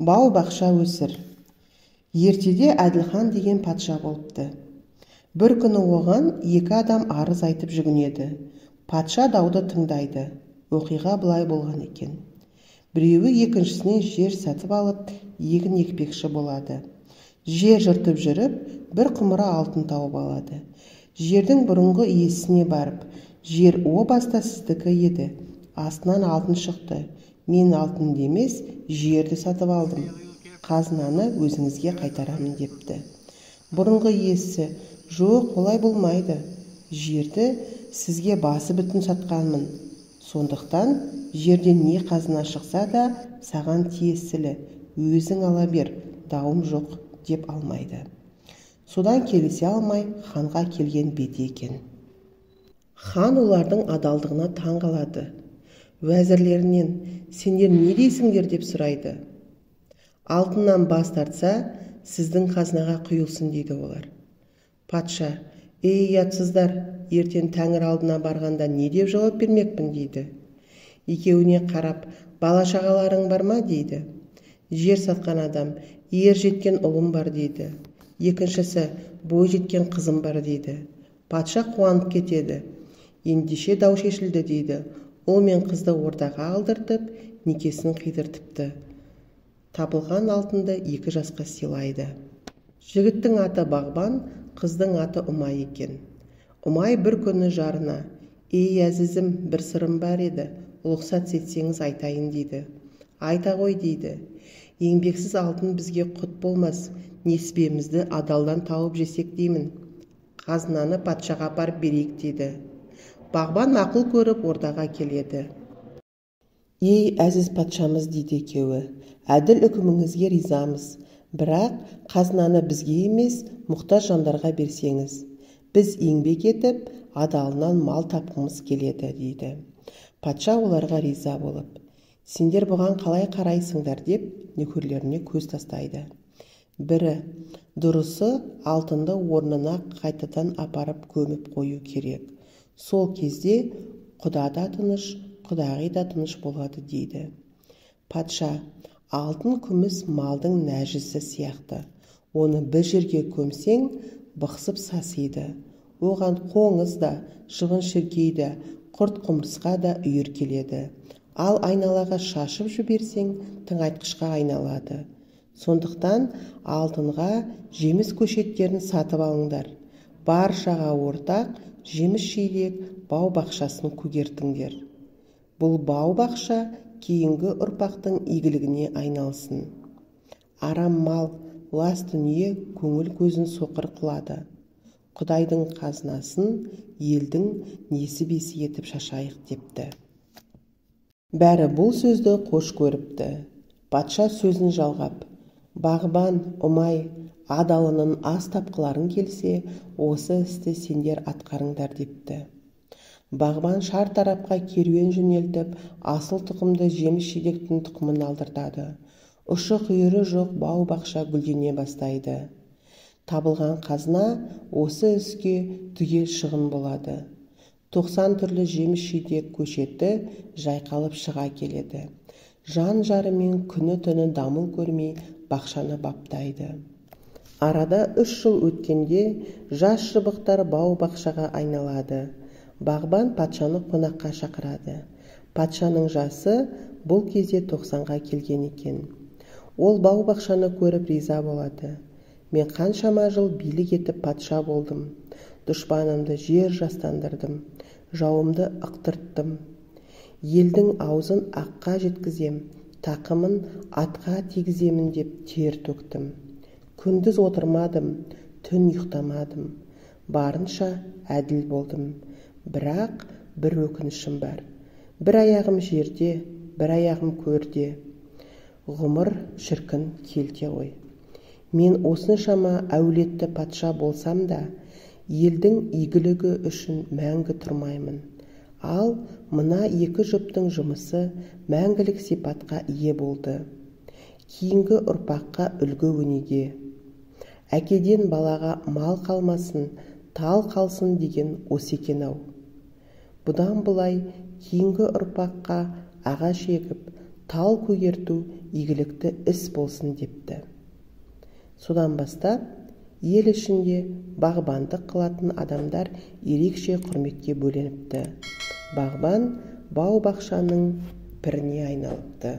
Бау-бақша өсір. Ертеде Әділхан деген патша болыпты. Бір күні оған екі адам арыз айтып жүгінеді. Патша дауды тыңдайды. Оқиға былай болған екен. Біреуі екіншісінен жер сатып алып, егін екпекші болады. Жер жыртып жүріп, бір құмыра алтын тауып алады. Жердің бұрынғы иесіне барып, жер о баста сіздікі еді. Астынан алтын шықты. Мен алтын демес, жерді сатып алдым. Қазынаны өзіңізге қайтарамын депті. Бұрынғы иесі: жоқ, олай болмайды. Жерді сізге басы бүтін сатқанмын. Сондықтан жерден не қазына шықса да саған тиесілі, өзің ала бер, дауым жоқ деп алмайды. Содан келісе алмай ханға келген беті екен. Хан олардың адалдығына таң қалады. Уәзірлерінен: сендер не дейсіңдер деп сұрайды. Алтыннан бас тартса, сіздің қазынаға құйылсын дейді олар. Патша: ей ұятсыздар, ертең Тәңір алдына барғанда не деп жауап бермекпін дейді. Екеуіне қарап: бала шағаларың бар ма дейді. Жер сатқан адам: ер жеткен ұлым бар дейді. Екіншісі: бой жеткен қызым бар дейді. Патша қуанып кетеді. Ендеше дау шешілді дейді. Ұл мен қызды ортаға алдыртып, некесін қидыртыпты. Табылған алтынды екі жасқа сыйлайды. Жігіттің аты Бағбан, қыздың аты Ұмай екен. Ұмай бір күні жарына: ей әзізім, бір сырым бар еді, ұлықсат етсеңіз айтайын дейді. Айта ғой дейді. Еңбексіз алтын бізге құт болмас, несібемізді адалдан тауып жесек деймін. Қазынаны патшаға апарып берейік дейді. Бағбан мақұл көріп ордаға келеді. Ей әзіз патшамыз дейді екеуі, әділ үкіміңізге ризамыз, бірақ қазынаны бізге емес, мұқтаж жандарға берсеңіз, біз еңбек етіп, адалынан мал тапқымыз келеді дейді. Патша оларға риза болып: сендер бұған қалай қарайсыңдар деп нөкерлеріне көз тастайды. Бірі: дұрысы алтынды орнына қайтадан апарып көміп қою керек. Сол кезде құда да тыныш, құдағи да тыныш болады дейді. Патша: алтын күміс малдың нәжісі сияқты. Оны бір жерге көмсең, бықсып сасиды. Оған қоңыз да, шыбын шіркей де, құрт құмырсқа да үйір келеді. Ал айналаға шашып жіберсең, тыңайтқышқа айналады. Сондықтан алтынға жеміс көшеттерін сатып алыңдар. Баршаға ортақ жеміс-жидек бау-бақшасын көгертіңдер. Бұл бау-бақша кейінгі ұрпақтың игілігіне айналсын. Арам мал, лас дүние көңіл көзін соқыр қылады. Құдайдың қазынасын елдің несібесі етіп шашайық депті. Бәрі бұл сөзді қош көріпті. Патша сөзін жалғап: Бағбан, Ұмай, адалының аз тапқыларың келсе, осы істі сендер атқарыңдар депті. Бағбан шар тарапқа керуен жөнелтіп, асыл тұқымды жеміс-жидектің тұқымын алдыртады. Ұшы-қиыры жоқ бау-бақша гүлдене бастайды. Табылған қазына осы іске түгел шығын болады. 90 түрлі жеміс-жидек көшеті жайқалып шыға келеді. Жан-жарымен күні-түні дамыл көрмей бақшаны баптайды. Арада 3 жыл өткенде жас шыбықтар бау-бақшаға айналады. Бағбан патшаны қонаққа шақырады. Патшаның жасы бұл кезде 90-ға келген екен. Ол бау-бақшаны көріп риза болады. Мен қаншама жыл билік етіп патша болдым. Дұшпанымды жер жастандырдым. Жауымды ықтырттым. Елдің аузын аққа жеткізем, тақымын атқа тигіземін деп тер төктім. Күндіз отырмадым, түн ұйықтамадым. Барынша әділ болдым. Бірақ бір өкінішім бар. Бір аяғым жерде, бір аяғым көрде. Ғұмыр шіркін келте ғой. Мен осыншама әулетті патша болсам да, елдің игілігі үшін мәңгі тұрмаймын. Ал мына екі жұптың жұмысы мәңгілік сипатқа ие болды. Кейінгі ұрпаққа үлгі өнеге. Әкеден балаға мал қалмасын, тал қалсын деген осы екен-ау. Бұдан бұлай кейінгі ұрпаққа ағаш егіп, тал көгерту игілікті іс болсын депті. Содан бастап ел ішінде бағбандық қылатын адамдар ерекше құрметке бөленіпті. Бағбан бау-бақшаның піріне айналыпты.